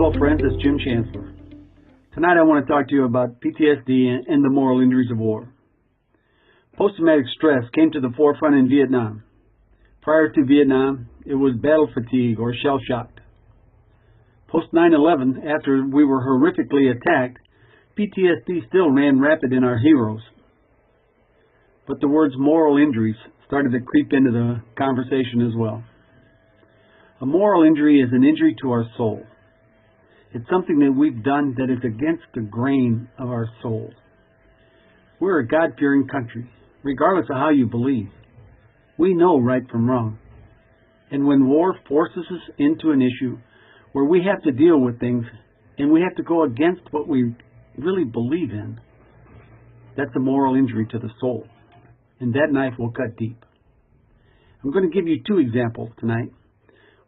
Hello friends, it's Jim Chancellor. Tonight I want to talk to you about PTSD and the moral injuries of war. Post-traumatic stress came to the forefront in Vietnam. Prior to Vietnam, it was battle fatigue or shell-shocked. Post 9/11, after we were horrifically attacked, PTSD still ran rapid in our heroes. But the words moral injuries started to creep into the conversation as well. A moral injury is an injury to our soul. It's something that we've done that is against the grain of our soul. We're a God-fearing country, regardless of how you believe. We know right from wrong. And when war forces us into an issue where we have to deal with things and we have to go against what we really believe in, that's a moral injury to the soul. And that knife will cut deep. I'm going to give you two examples tonight.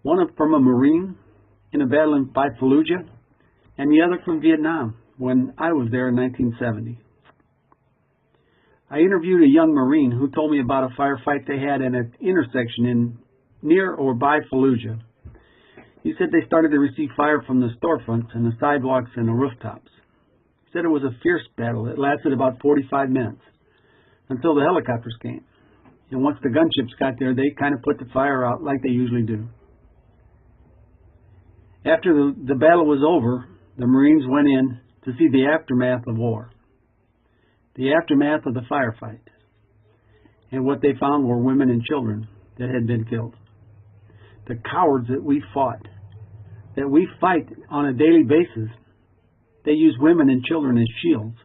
One from a Marine in a battle in Fallujah, and the other from Vietnam when I was there in 1970. I interviewed a young Marine who told me about a firefight they had at an intersection near or by Fallujah. He said they started to receive fire from the storefronts and the sidewalks and the rooftops. He said it was a fierce battle that lasted about 45 minutes until the helicopters came. And once the gunships got there, they kind of put the fire out like they usually do. After the battle was over, the Marines went in to see the aftermath of war, the aftermath of the firefight. And what they found were women and children that had been killed. The cowards that we fought, that we fight on a daily basis, they use women and children as shields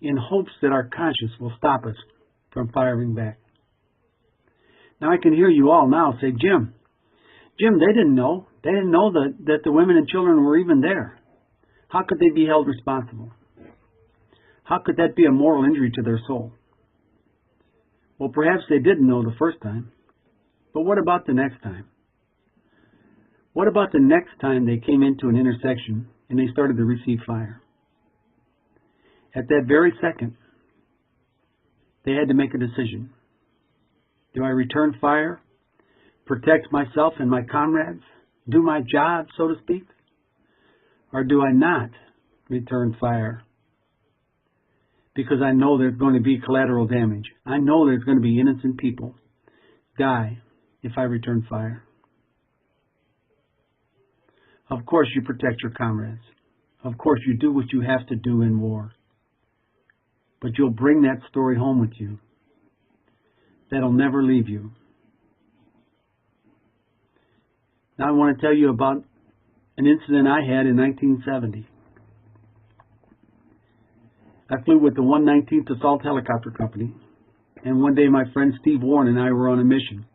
in hopes that our conscience will stop us from firing back. Now I can hear you all now say, Jim, they didn't know. They didn't know that the women and children were even there. How could they be held responsible? How could that be a moral injury to their soul? Well, perhaps they didn't know the first time. But what about the next time? What about the next time they came into an intersection and they started to receive fire? At that very second, they had to make a decision. Do I return fire, protect myself and my comrades, do my job, so to speak? Or do I not return fire? Because I know there's going to be collateral damage. I know there's going to be innocent people die if I return fire. Of course you protect your comrades. Of course you do what you have to do in war. But you'll bring that story home with you. That'll never leave you. Now I want to tell you about an incident I had in 1970. I flew with the 119th Assault Helicopter Company, and one day my friend Steve Warren and I were on a mission,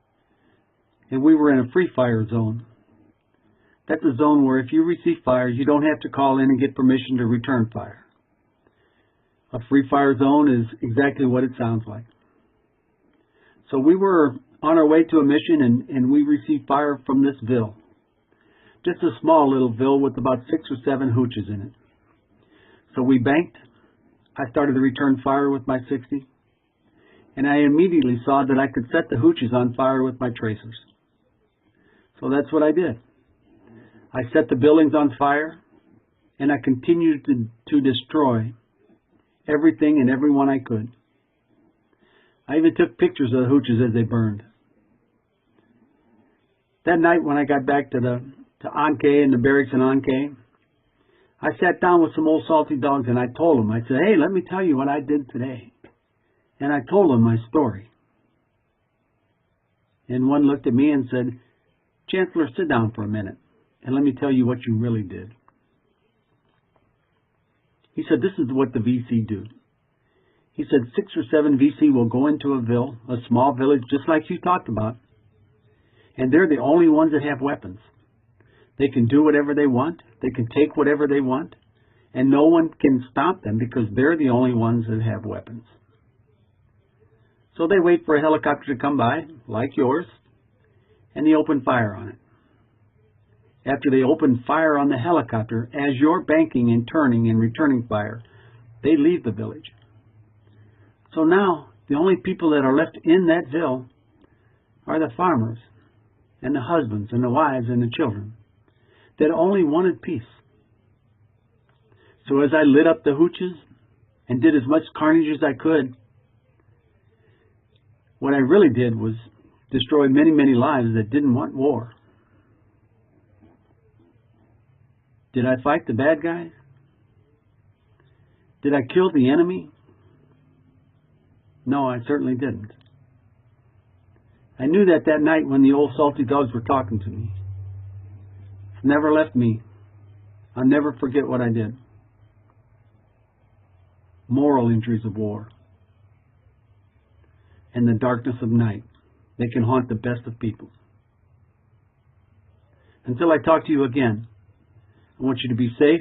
and we were in a free fire zone. That's a zone where if you receive fire, you don't have to call in and get permission to return fire. A free fire zone is exactly what it sounds like. So we were on our way to a mission, and we received fire from this ville. Just a small little ville with about 6 or 7 hooches in it. So we banked. I started to return fire with my 60. And I immediately saw that I could set the hooches on fire with my tracers. So that's what I did. I set the buildings on fire, and I continued to destroy everything and everyone I could. I even took pictures of the hooches as they burned. That night when I got back to Anke and the barracks in Anke, I sat down with some old salty dogs and I told them, I said, hey, let me tell you what I did today. And I told them my story. And one looked at me and said, Chancellor, sit down for a minute and let me tell you what you really did. He said, this is what the VC do. He said 6 or 7 VC will go into a ville, a small village, just like you talked about, and they're the only ones that have weapons. They can do whatever they want. They can take whatever they want, and no one can stop them because they're the only ones that have weapons. So they wait for a helicopter to come by, like yours, and they open fire on it. After they open fire on the helicopter, as you're banking and turning and returning fire, they leave the village. So now, the only people that are left in that ville are the farmers and the husbands and the wives and the children that only wanted peace. So as I lit up the hooches and did as much carnage as I could, what I really did was destroy many, many lives that didn't want war. Did I fight the bad guys? Did I kill the enemy? No, I certainly didn't. I knew that night when the old salty dogs were talking to me. It's never left me. I'll never forget what I did. Moral injuries of war and the darkness of night, they can haunt the best of people. Until I talk to you again, I want you to be safe.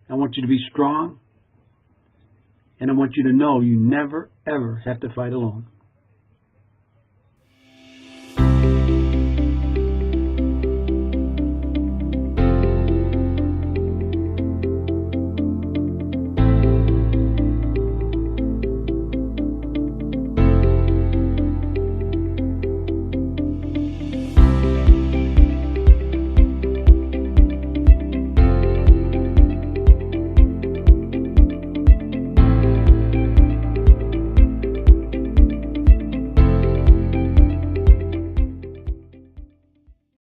I want you to be strong. And I want you to know you never, ever have to fight alone.